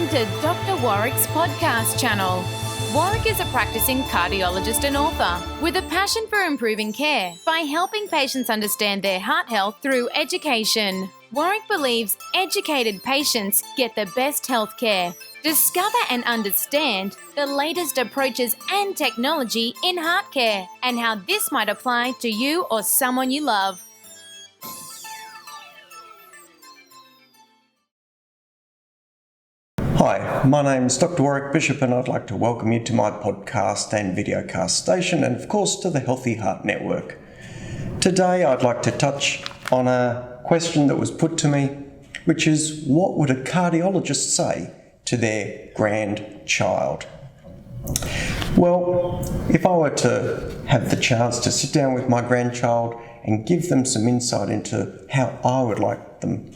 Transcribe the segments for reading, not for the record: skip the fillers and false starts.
Welcome to Dr. Warrick's podcast channel. Warrick is a practicing cardiologist and author with a passion for improving care by helping patients understand their heart health through education. Warrick believes educated patients get the best health care. Discover and understand the latest approaches and technology in heart care and how this might apply to you or someone you love. Hi, my name is Dr. Warrick Bishop and I'd like to welcome you to my podcast and videocast station and of course to the Healthy Heart Network. Today I'd like to touch on a question that was put to me, which is what would a cardiologist say to their grandchild? Well, if I were to have the chance to sit down with my grandchild and give them some insight into how I would like them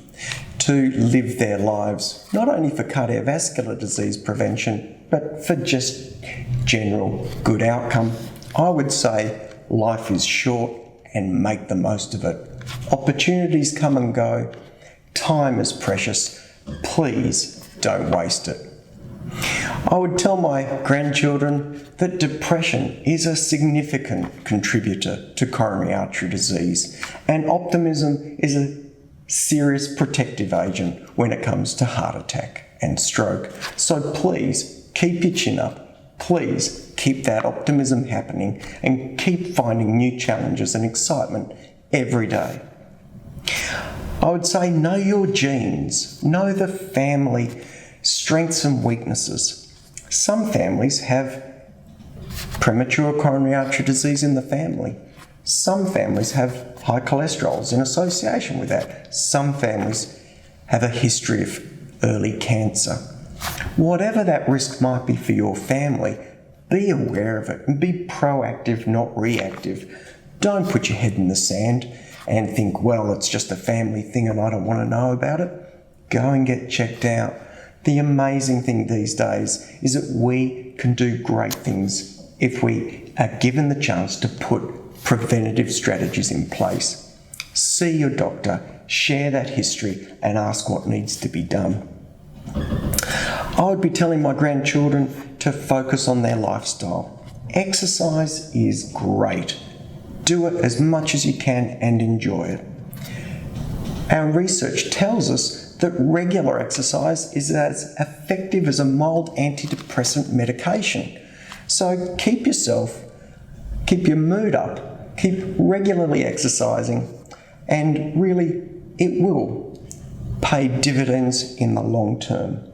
to live their lives, not only for cardiovascular disease prevention, but for just general good outcome, I would say life is short and make the most of it. Opportunities come and go. Time is precious. Please don't waste it. I would tell my grandchildren that depression is a significant contributor to coronary artery disease, and optimism is a serious protective agent when it comes to heart attack and stroke. So please keep your chin up. Please keep that optimism happening and keep finding new challenges and excitement every day. I would say know your genes, know the family strengths and weaknesses. Some families have premature coronary artery disease in the family. Some families have high cholesterols in association with that. Some families have a history of early cancer. Whatever that risk might be for your family, be aware of it and be proactive, not reactive. Don't put your head in the sand and think, well, it's just a family thing and I don't want to know about it. Go and get checked out. The amazing thing these days is that we can do great things if we are given the chance to put preventative strategies in place. See your doctor, share that history and ask what needs to be done. I would be telling my grandchildren to focus on their lifestyle. Exercise is great. Do it as much as you can and enjoy it. Our research tells us that regular exercise is as effective as a mild antidepressant medication. So keep your mood up, keep regularly exercising, and really it will pay dividends in the long term.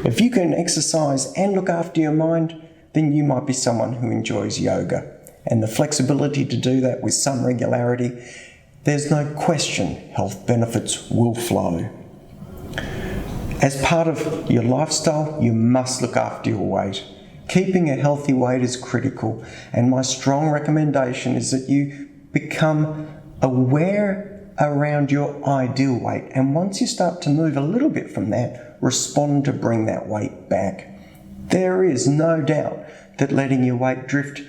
If you can exercise and look after your mind, then you might be someone who enjoys yoga. And the flexibility to do that with some regularity, there's no question health benefits will flow. As part of your lifestyle, you must look after your weight. Keeping a healthy weight is critical, and my strong recommendation is that you become aware around your ideal weight, and once you start to move a little bit from that, respond to bring that weight back. There is no doubt that letting your weight drift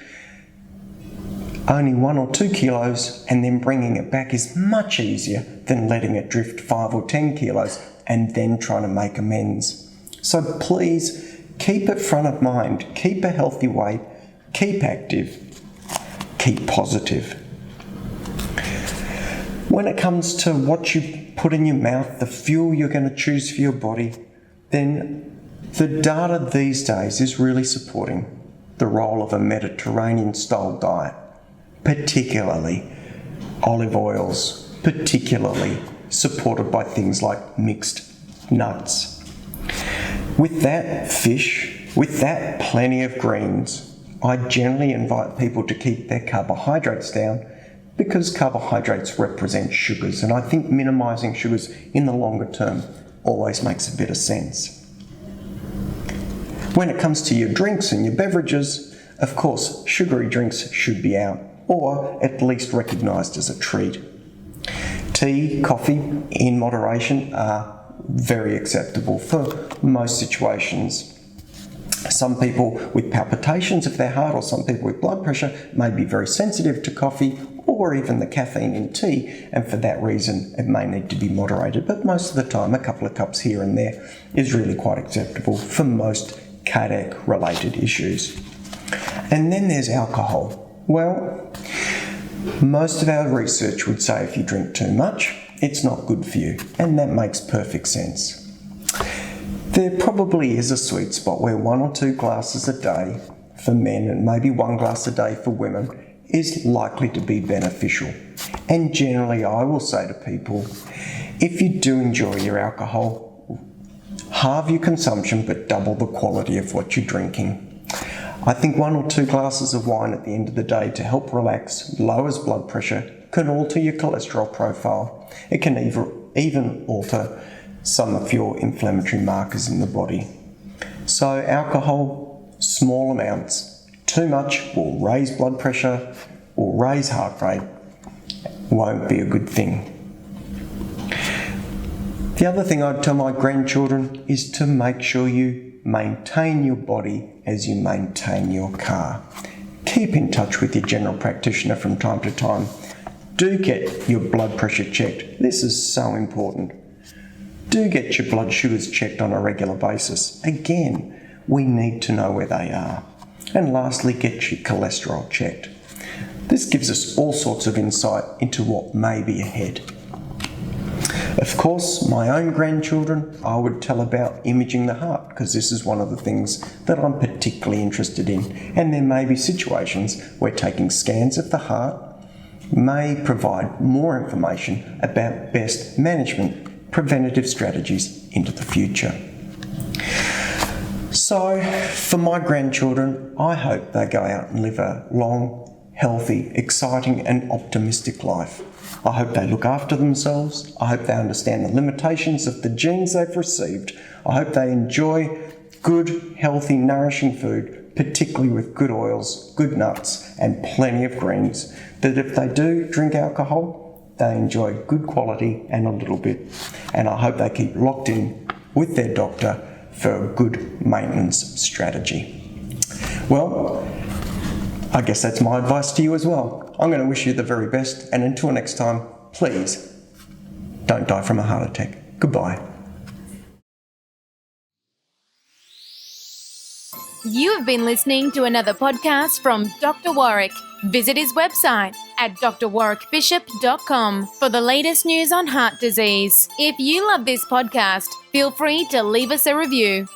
only 1 or 2 kilos and then bringing it back is much easier than letting it drift 5 or 10 kilos and then trying to make amends. So please keep it front of mind, keep a healthy weight, keep active, keep positive. When it comes to what you put in your mouth, the fuel you're going to choose for your body, then the data these days is really supporting the role of a Mediterranean-style diet, particularly olive oils, particularly supported by things like mixed nuts. With that, fish, with that, plenty of greens. I generally invite people to keep their carbohydrates down because carbohydrates represent sugars, and I think minimising sugars in the longer term always makes a bit of sense. When it comes to your drinks and your beverages, of course, sugary drinks should be out, or at least recognised as a treat. Tea, coffee, in moderation, are very acceptable for most situations. Some people with palpitations of their heart or some people with blood pressure may be very sensitive to coffee, or or even the caffeine in tea, and for that reason it may need to be moderated, but most of the time a couple of cups here and there is really quite acceptable for most cardiac related issues. And then there's alcohol. Well, most of our research would say if you drink too much, it's not good for you, and that makes perfect sense. There probably is a sweet spot where 1 or 2 glasses a day for men and maybe 1 glass a day for women is likely to be beneficial. And generally I will say to people, if you do enjoy your alcohol, halve your consumption but double the quality of what you're drinking. I think 1 or 2 glasses of wine at the end of the day to help relax, lowers blood pressure, can alter your cholesterol profile. It can even alter some of your inflammatory markers in the body. So alcohol, small amounts. Too much will raise blood pressure or raise heart rate. Won't be a good thing. The other thing I'd tell my grandchildren is to make sure you maintain your body as you maintain your car. Keep in touch with your general practitioner from time to time. Do get your blood pressure checked. This is so important. Do get your blood sugars checked on a regular basis. Again, we need to know where they are. And lastly, get your cholesterol checked. This gives us all sorts of insight into what may be ahead. Of course, my own grandchildren, I would tell about imaging the heart, because this is one of the things that I'm particularly interested in. And there may be situations where taking scans of the heart may provide more information about best management, preventative strategies into the future. So, for my grandchildren, I hope they go out and live a long, healthy, exciting and optimistic life. I hope they look after themselves. I hope they understand the limitations of the genes they've received. I hope they enjoy good, healthy, nourishing food, particularly with good oils, good nuts and plenty of greens, that if they do drink alcohol, they enjoy good quality and a little bit. And I hope they keep locked in with their doctor for a good maintenance strategy. Well, I guess that's my advice to you as well. I'm going to wish you the very best, and until next time, please don't die from a heart attack. Goodbye. You have been listening to another podcast from Dr. Warrick. Visit his website at drwarrickbishop.com for the latest news on heart disease. If you love this podcast, feel free to leave us a review.